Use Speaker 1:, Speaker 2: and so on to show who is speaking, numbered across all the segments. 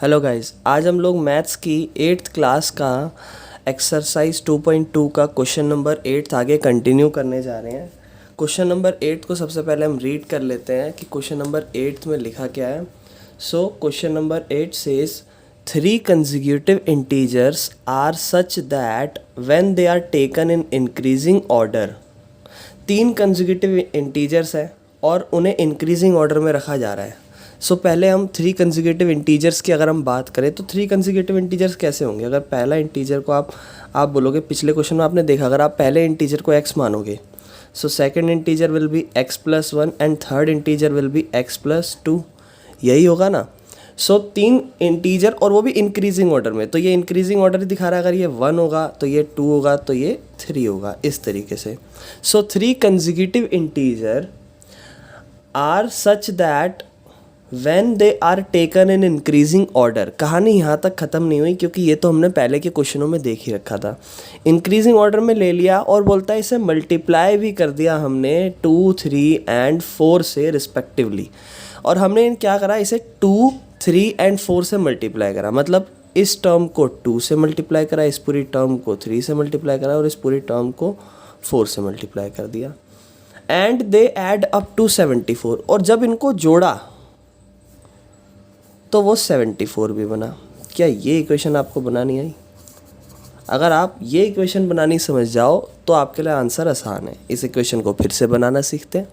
Speaker 1: Hello guys, आज हम लोग मैथ्स की 8th क्लास का एक्सरसाइज 2.2 का क्वेश्चन नंबर 8 आगे कंटिन्यू करने जा रहे हैं। क्वेश्चन नंबर 8 को सबसे पहले हम रीड कर लेते हैं कि क्वेश्चन नंबर 8 में लिखा क्या है। So question number 8 says 3 consecutive integers are such that when they are taken in increasing order, 3 consecutive integers है और उन्हें इंक्रीजिंग ऑर्डर में रखा जा रहा है। सो पहले हम 3 कंसेक्यूटिव इंटीजर्स की अगर हम बात करें तो 3 कंसेक्यूटिव इंटीजर्स कैसे होंगे। अगर पहला इंटीजर को आप बोलोगे, पिछले क्वेश्चन में आपने देखा, अगर आप पहले इंटीजर को x मानोगे, so second integer will be x+1 and third integer will be x+2, यही होगा ना। सो 3 इंटीजर और वो भी इंक्रीजिंग ऑर्डर में, तो ये इंक्रीजिंग ऑर्डर दिखा रहा है। अगर ये 1 होगा तो ये 2 होगा तो ये 3 होगा, इस तरीके से। So 3 consecutive integer are such that when they are taken in increasing order। कहानी यहाँ तक ख़त्म नहीं हुई क्योंकि ये तो हमने पहले के क्वेश्चनों में देख ही रखा था। इंक्रीजिंग ऑर्डर में ले लिया और बोलता है इसे मल्टीप्लाई भी कर दिया हमने 2, 3 एंड 4 से रिस्पेक्टिवली। और हमने क्या करा, इसे 2, 3 एंड 4 से मल्टीप्लाई करा। मतलब इस टर्म को 2 से मल्टीप्लाई करा, इस पूरी टर्म को 3 से मल्टीप्लाई करा और इस पूरी टर्म को 4 से मल्टीप्लाई कर दिया। And they add up to 74। और जब इनको जोड़ा तो वो 74 भी बना। क्या ये इक्वेशन आपको बनानी आई? अगर आप ये इक्वेशन बनानी समझ जाओ तो आपके लिए आंसर आसान है। इस इक्वेशन को फिर से बनाना सीखते हैं।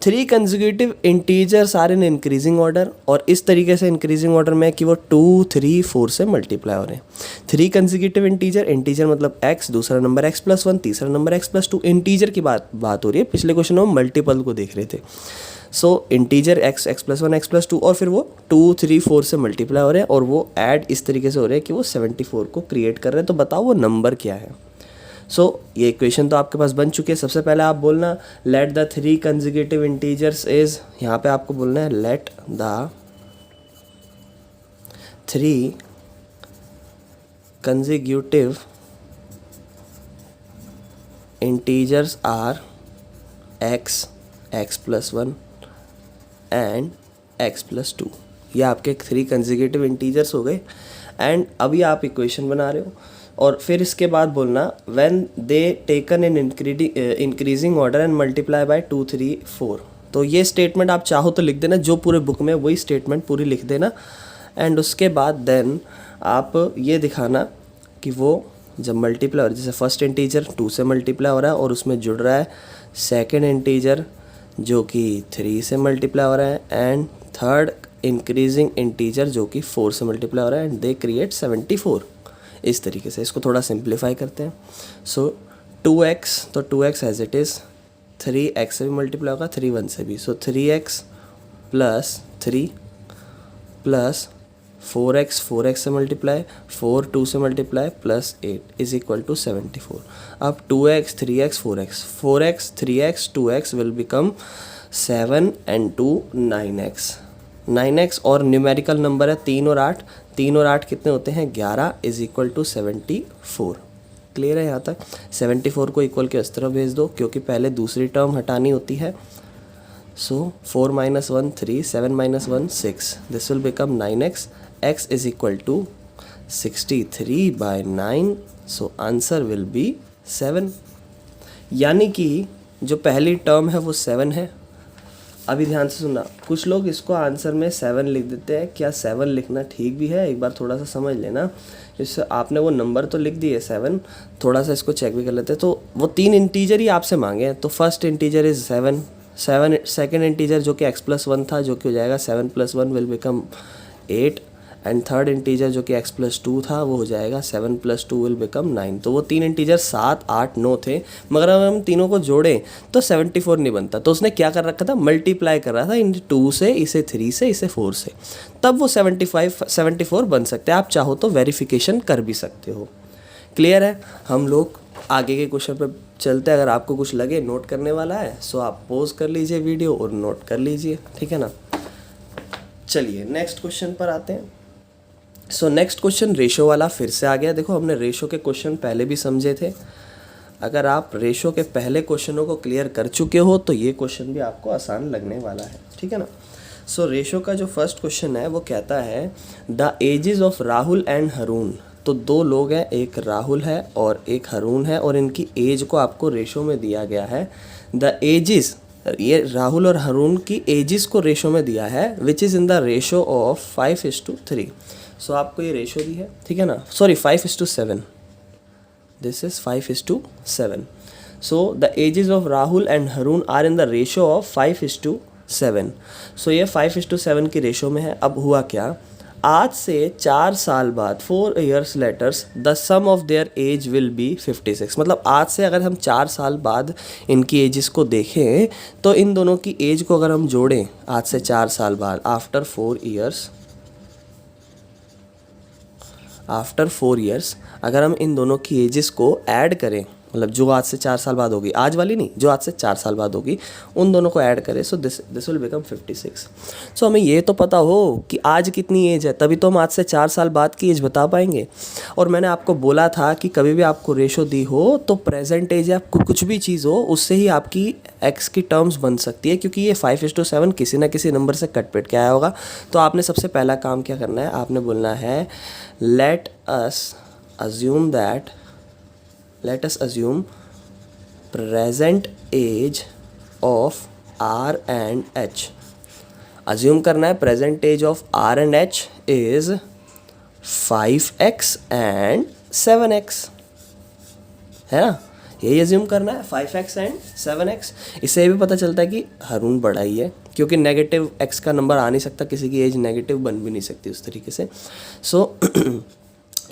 Speaker 1: 3 consecutive integers are in increasing order, और इस तरीके से इंक्रीजिंग ऑर्डर में कि वो 2, 3, 4 से मल्टीप्लाई हो रहे हैं। 3 कंसेक्यूटिव इंटीजर मतलब x, दूसरा नंबर x+1, तीसरा नंबर x+2। इंटीजर की बात हो रही है। पिछले क्वेश्चन में मल्टीपल को देख रहे थे। सो इंटीजर x, x+1, x+2 और फिर वो 2, 3, 4 से मल्टीप्लाई हो रहे हैं और वो ऐड इस तरीके से हो रहे हैं कि वो 74 को क्रिएट कर रहे हैं। तो बताओ वो नंबर क्या है। सो ये इक्वेशन तो आपके पास बन चुकी है। सबसे पहले आप बोलना let the 3 consecutive integers is, यहाँ पे आपको बोलना है let the 3 consecutive integers are x, x+1 and x+2। ये आपके 3 कंसेक्यूटिव इंटीजर्स हो गए। एंड अभी आप इक्वेशन बना रहे हो और फिर इसके बाद बोलना when they taken in increasing order and multiply by 2, 3, 4। तो ये स्टेटमेंट आप चाहो तो लिख देना, जो पूरे बुक में वही स्टेटमेंट पूरी लिख देना। एंड उसके बाद देन आप ये दिखाना कि वो जब मल्टीप्लाई हो रहा है, जैसे फर्स्ट इंटीजर 2 से मल्टीप्लाई हो रहा है और उसमें जुड़ रहा है सेकेंड इंटीजर जो कि 3 से मल्टीप्लाई हो रहा है एंड थर्ड इंक्रीजिंग इंटीजर जो कि 4 से मल्टीप्लाई हो रहा है एंड दे क्रिएट 74। इस तरीके से इसको थोड़ा सिंप्लीफाई करते हैं। सो 2x, तो 2x as it is, 3x से भी मल्टीप्लाई होगा, 3 1 से भी। सो 3x plus 3 plus 4x, 4x से मल्टीप्लाई, 4 2 से multiply plus 8 is equal to 74। अब 2x, 3x, 4x, 3x, 2x will become 7 and 2 9x। 9x और न्यूमेरिकल नंबर है 3 और 8, 3 और 8 कितने होते हैं 11 इज इक्वल टू 74। क्लियर है यहाँ तक? 74 को इक्वल के इस तरफ भेज दो क्योंकि पहले दूसरी टर्म हटानी होती है। So 4 - 1 3, 7 - 1 6, this will become 9x, x is equal to 63/9, so answer will be 7। यानी कि जो पहली टर्म है वो 7 है। अभी ध्यान से सुनना, कुछ लोग इसको आंसर में 7 लिख देते हैं। क्या 7 लिखना ठीक भी है? एक बार थोड़ा सा समझ लेना। इससे आपने वो नंबर तो लिख दिए 7, थोड़ा सा इसको चेक भी कर लेते हैं। तो वो 3 इंटीजर ही आपसे मांगे हैं। तो first integer is 7, second integer जो कि x+1 था जो कि हो जाएगा 7 + 1 will become 8 and third integer जो कि x+2 था वो हो जाएगा 7 + 2 विल बिकम 9। तो वो 3 इंटीजर 7, 8, 9 थे, मगर अगर हम तीनों को जोड़ें तो 74 नहीं बनता। तो उसने क्या कर रखा था, मल्टीप्लाई कर रहा था इन 2 से, इसे 3 से, इसे 4 से, तब वो 74 बन सकते हैं। आप चाहो तो वेरिफिकेशन कर भी सकते हो। क्लियर है? हम लोग आगे के क्वेश्चन पर चलते हैं। अगर आपको कुछ लगे नोट करने वाला है सो आप पॉज कर लीजिए वीडियो और नोट कर लीजिए, ठीक है ना। चलिए नेक्स्ट क्वेश्चन पर आते हैं। सो नेक्स्ट क्वेश्चन रेशो वाला फिर से आ गया। देखो हमने रेशो के क्वेश्चन पहले भी समझे थे। अगर आप रेशो के पहले क्वेश्चनों को क्लियर कर चुके हो तो ये क्वेश्चन भी आपको आसान लगने वाला है, ठीक है ना। सो रेशो का जो फर्स्ट क्वेश्चन है वो कहता है the ages of Rahul and Haroon. तो दो लोग हैं, एक राहुल है और एक हरून है, और इनकी एज को आपको रेशो में दिया गया है। द एजेस, ये राहुल और हरून की एजेस को रेशो में दिया है which is in the ratio of 5:3। सो आपको ये रेशो दी है, ठीक है ना, sorry 5:7, this is 5:7। So the ages of Rahul and Harun are in the ratio of 5:7। So ये 5:7 की रेशो में है। अब हुआ क्या, आज से 4 साल बाद 4 years later the sum of their age will be 56। मतलब आज से अगर हम 4 साल बाद इनकी एजेस को देखें तो इन दोनों की एज को अगर हम जोड़ें आज से 4 साल बाद, आफ्टर 4 years अगर हम इन दोनों की एजेस को ऐड करें, मतलब जो आज से 4 साल बाद होगी, आज वाली नहीं, जो आज से 4 साल बाद होगी, उन दोनों को ऐड करें, सो दिस विल बिकम 56। सो हमें ये तो पता हो कि आज कितनी एज है, तभी तो हम आज से 4 साल बाद की एज बता पाएंगे। और मैंने आपको बोला था कि कभी भी आपको रेशो दी हो तो प्रेजेंट एज या कुछ भी चीज़ हो उससे ही आपकी एक्स की टर्म्स बन सकती है, क्योंकि ये 5:7 किसी ना किसी नंबर से कट पिट के आया होगा। तो आपने सबसे पहला काम क्या करना है, आपने बोलना है let us assume present age of R and H। assume करना है present age of R and H is 5x and 7x, है ना, यही assume करना है, 5x and 7x। इससे भी पता चलता है कि हरून बड़ा ही है, क्योंकि नेगेटिव x का नंबर आ नहीं सकता, किसी की एज नेगेटिव बन भी नहीं सकती उस तरीके से। सो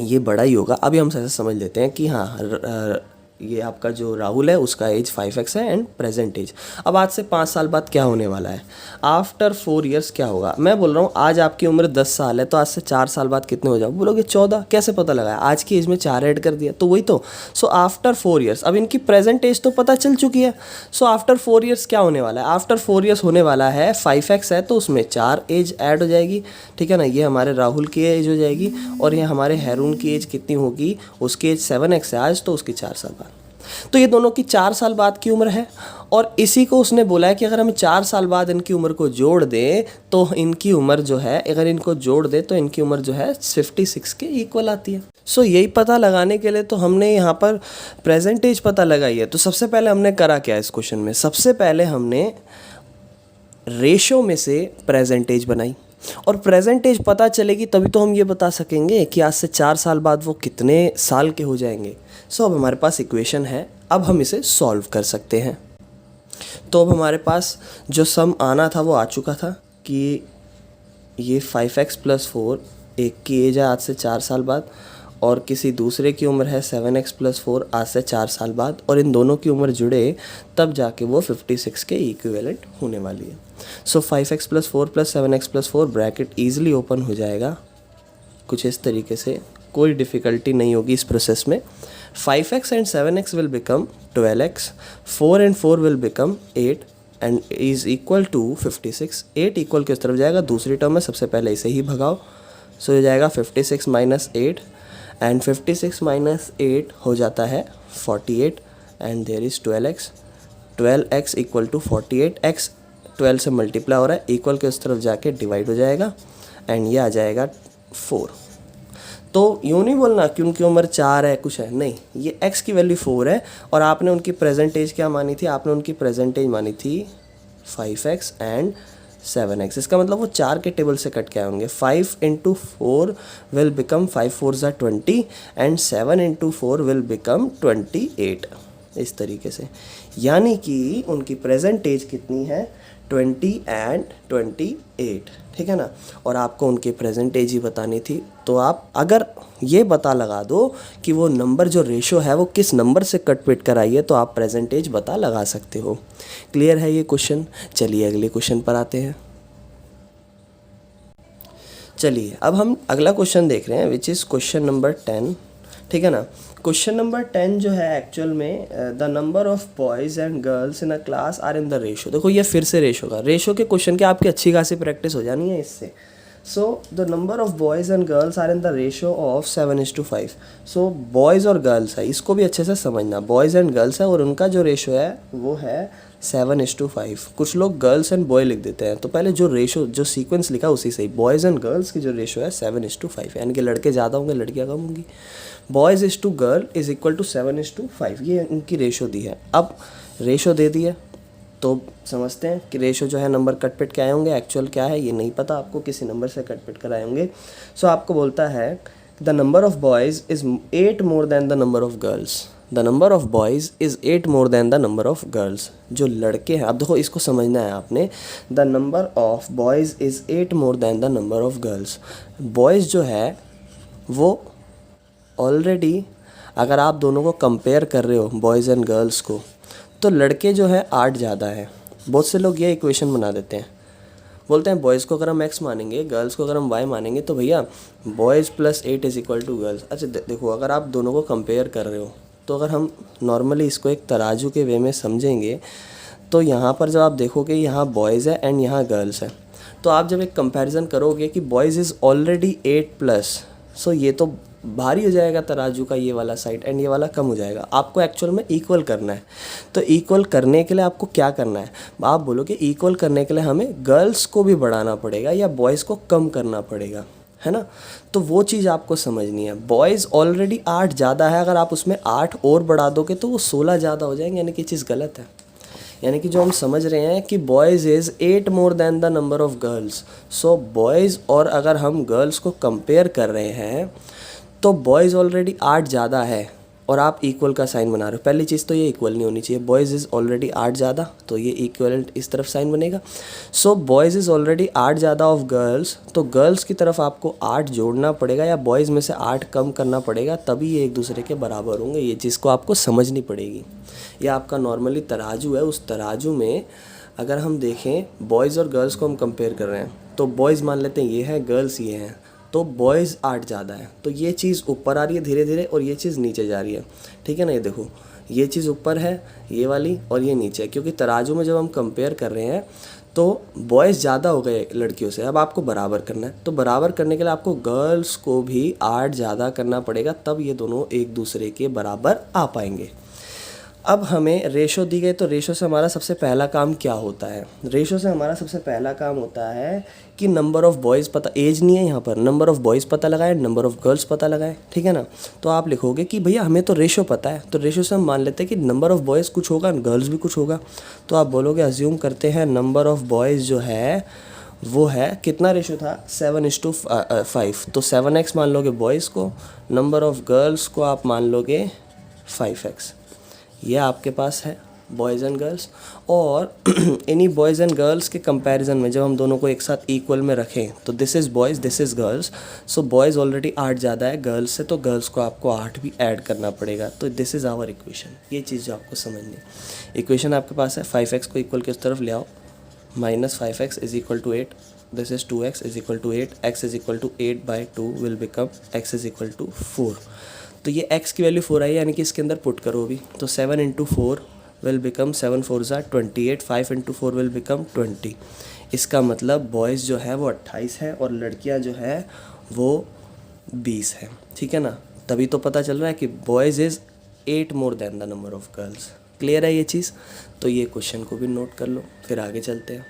Speaker 1: ये बड़ा ही होगा। अभी हम ऐसा समझ लेते हैं कि हाँ ये आपका जो राहुल है उसका एज 5x है एंड प्रेजेंट एज। अब आज से 5 साल बाद क्या होने वाला है, आफ्टर 4 years क्या होगा। मैं बोल रहा हूँ आज आपकी उम्र 10 साल है, तो आज से 4 साल बाद कितने हो जाओ, बोलोगे 14। कैसे पता लगा, आज की एज में 4 ऐड कर दिया, तो वही तो। सो आफ्टर 4 years, अब इनकी प्रेजेंट एज तो पता चल चुकी है। सो आफ्टर 4 years क्या होने वाला है, आफ्टर 4 years होने वाला है 5x है तो उसमें 4 एज ऐड हो जाएगी, ठीक है ना, ये हमारे राहुल की एज हो जाएगी, और ये हमारे हैरून की एज कितनी होगी, उसकी एज 7x है आज, तो उसकी 4 साल बाद। तो ये दोनों की 4 साल बाद की उम्र है, और इसी को उसने बोला है कि अगर हम 4 साल बाद इनकी उम्र को जोड़ दें तो इनकी उम्र जो है, अगर इनको जोड़ दें तो इनकी उम्र जो है 56 के इक्वल आती है। सो यही पता लगाने के लिए तो हमने यहाँ पर प्रेजेंट एज पता लगाई है। तो सबसे पहले हमने करा क्या इस क्वेश्चन में, सबसे पहले हमने रेशो में से प्रेजेंट एज बनाई, और प्रेजेंट एज पता चलेगी तभी तो हम ये बता सकेंगे कि आज से 4 साल बाद वो कितने साल के हो जाएंगे। सो अब हमारे पास इक्वेशन है, अब हम इसे सॉल्व कर सकते हैं। तो अब हमारे पास जो सम आना था वो आ चुका था कि ये 5x + 4 एक की एज है आज से 4 साल बाद, और किसी दूसरे की उम्र है 7x + 4 आज से 4 साल बाद, और इन दोनों की उम्र जुड़े तब जाके वो 56 के इक्विवेलेंट होने वाली है। सो 5x + 4 + 7x + 4 bracket easily open हो जाएगा कुछ इस तरीके से, कोई डिफ़िकल्टी नहीं होगी इस प्रोसेस में। 5x and 7x will become 12x, 4 and 4 will become 8 and is equal to 56। 8 equal किस तरफ जाएगा, दूसरी टर्म में, सबसे पहले इसे ही भगाओ। सो ये जाएगा 56 - 8 एंड 56 - 8 हो जाता है 48 and there is 12x। 12x equal to 48, x 12 से मल्टीप्लाई हो रहा है, इक्वल के उस तरफ जाके डिवाइड हो जाएगा एंड ये आ जाएगा 4। तो यूँ नहीं बोलना कि उनकी उम्र 4 है कुछ है, नहीं, ये x की वैल्यू 4 है, और आपने उनकी प्रेजेंट एज क्या मानी थी, आपने उनकी प्रेजेंट एज मानी थी 5x एंड 7x। इसका मतलब वो 4 के टेबल से कट के आए होंगे। 5 × 4 will become 5 4 = 20 and 7 × 4 will become 28, इस तरीके से। यानी कि उनकी प्रेजेंट एज कितनी है, 20 एंड 28, ठीक है ना, और आपको उनकी प्रेजेंट एज ही बतानी थी। तो आप अगर ये पता लगा दो कि वो नंबर जो रेशो है वो किस नंबर से कट पिट कर आई है, तो आप प्रेजेंट एज बता लगा सकते हो। क्लियर है ये क्वेश्चन। चलिए अगले क्वेश्चन पर आते हैं। चलिए अब हम अगला क्वेश्चन देख रहे हैं विच इज़ क्वेश्चन नंबर 10, ठीक है ना। क्वेश्चन नंबर 10 जो है एक्चुअल में the number of boys and girls in a class are in the ratio. देखो ये फिर से रेशो का, रेशो के क्वेश्चन की आपकी अच्छी खासी प्रैक्टिस हो जानी है इससे। So the number of boys and girls are in the ratio of 7:5। So boys और गर्ल्स है, इसको भी अच्छे से समझना, बॉयज़ एंड गर्ल्स है और उनका जो रेशो है वो है 7:5। कुछ लोग गर्ल्स एंड बॉय लिख देते हैं, तो पहले जो रेशो जो सीक्वेंस लिखा उसी से ही, बॉयज़ एंड गर्ल्स की जो रेशो है 7:5, यानी कि लड़के ज़्यादा होंगे लड़कियाँ कम होंगी। Boys is to girl is equal to 7:5, ये उनकी रेशो दी है। अब रेशो दे दी है तो समझते हैं कि रेशो जो है नंबर कट पिट के आए होंगे, एक्चुअल क्या है ये नहीं पता आपको, किसी नंबर से कट पिट कर आए होंगे। सो आपको बोलता है the number of boys is 8 more than the number of girls. The number of boys is 8 more than the number of girls. जो लड़के हैं, अब देखो इसको समझना है आपने, the number of boys is 8 more than the number of girls. Boys जो है वो ऑलरेडी, अगर आप दोनों को कंपेयर कर रहे हो बॉयज़ एंड गर्ल्स को, तो लड़के जो है 8 ज़्यादा है। बहुत से लोग ये इक्वेशन बना देते हैं, बोलते हैं बॉयज़ को अगर हम x मानेंगे, गर्ल्स को अगर हम y मानेंगे, तो भैया boys plus 8 is equal to girls. अच्छा देखो, अगर आप दोनों को कंपेयर कर रहे हो, तो अगर हम नॉर्मली इसको एक तराजू के वे में समझेंगे, तो यहाँ पर जब आप देखोगे यहाँ बॉयज़ है एंड यहाँ गर्ल्स है, तो आप जब एक कंपैरिजन करोगे कि बॉयज़ इज़ ऑलरेडी 8+, सो ये तो भारी हो जाएगा तराजू का ये वाला साइड एंड ये वाला कम हो जाएगा। आपको एक्चुअल में इक्वल करना है, तो इक्वल करने के लिए आपको क्या करना है, आप बोलोगे इक्वल करने के लिए हमें गर्ल्स को भी बढ़ाना पड़ेगा या बॉयज़ को कम करना पड़ेगा, है ना। तो वो चीज़ आपको समझनी है। बॉयज़ ऑलरेडी 8 ज़्यादा है, अगर आप उसमें 8 और बढ़ा दोगे तो वो 16 ज़्यादा हो जाएंगे, यानी कि चीज़ गलत है। यानी कि जो हम समझ रहे हैं कि boys is 8 more than the number of girls. So boys और अगर हम गर्ल्स को कंपेयर कर रहे हैं, तो बॉयज़ ऑलरेडी 8 ज़्यादा है और आप इक्वल का साइन बना रहे हो। पहली चीज़ तो ये इक्वल नहीं होनी चाहिए, बॉयज़ इज़ ऑलरेडी 8 ज़्यादा, तो ये इक्वलेंट इस तरफ साइन बनेगा। सो बॉयज़ इज़ ऑलरेडी 8 ज़्यादा ऑफ गर्ल्स, तो गर्ल्स की तरफ आपको 8 जोड़ना पड़ेगा या बॉयज़ में से 8 कम करना पड़ेगा, तभी ये एक दूसरे के बराबर होंगे। ये चीज़ को आपको समझनी पड़ेगी। ये आपका नॉर्मली तराजू है, उस तराजू में अगर हम देखें बॉयज़ और गर्ल्स को हम कंपेयर कर रहे हैं, तो बॉयज़ मान लेते हैं ये है, गर्ल्स ये हैं, तो बॉयज़ 8 ज़्यादा है, तो ये चीज़ ऊपर आ रही है धीरे धीरे और ये चीज़ नीचे जा रही है, ठीक है ना। ये देखो, ये चीज़ ऊपर है ये वाली और ये नीचे है, क्योंकि तराजू में जब हम कंपेयर कर रहे हैं तो बॉयज़ ज़्यादा हो गए लड़कियों से। अब आपको बराबर करना है, तो बराबर करने के लिए आपको गर्ल्स को भी 8 ज़्यादा करना पड़ेगा, तब ये दोनों एक दूसरे के बराबर आ पाएंगे। अब हमें रेशो दी गई, तो रेशो से हमारा सबसे पहला काम क्या होता है, रेशो से हमारा सबसे पहला काम होता है कि नंबर ऑफ़ बॉयज़ पता, एज नहीं है यहाँ पर, नंबर ऑफ़ बॉयज़ पता लगाए, नंबर ऑफ़ गर्ल्स पता लगाए, ठीक है ना। तो आप लिखोगे कि भैया हमें तो रेशो पता है, तो रेशो से हम मान लेते हैं कि नंबर ऑफ़ बॉयज़ कुछ होगा, गर्ल्स भी कुछ होगा। तो आप बोलोगे, अज्यूम करते हैं नंबर ऑफ़ बॉयज़ जो है वो है, कितना रेशो था, 7:5, तो 7x मान लोगे बॉयज़ को, नंबर ऑफ़ गर्ल्स को आप मान लोगे 5x। ये आपके पास है बॉयज़ एंड गर्ल्स। और इन्हीं बॉयज़ एंड गर्ल्स के कंपैरिजन में जब हम दोनों को एक साथ इक्वल में रखें, तो this is boys, this is girls. So boys already 8 ज़्यादा है गर्ल्स से, तो गर्ल्स को आपको 8 भी ऐड करना पड़ेगा। तो दिस इज़ आवर इक्वेशन। ये चीज़ जो आपको समझनी है, इक्वेशन आपके पास है, 5x को इक्वल की उस तरफ ले आओ, -5x is equal to 8, this is 2x is equal to 8, x is equal to 8/2 will become x is equal to 4। तो ये x की वैल्यू 4 आई, यानी कि इसके अंदर पुट करो भी, तो 7 × 4 विल बिकम 7 4 ज़ा 28, 5 × 4 विल बिकम 20। इसका मतलब बॉयज़ जो है वो 28 है और लड़कियां जो है वो 20 है, ठीक है ना। तभी तो पता चल रहा है कि boys is 8 more than the number of girls. Clear है ये चीज़। तो ये क्वेश्चन को भी नोट कर लो, फिर आगे चलते हैं।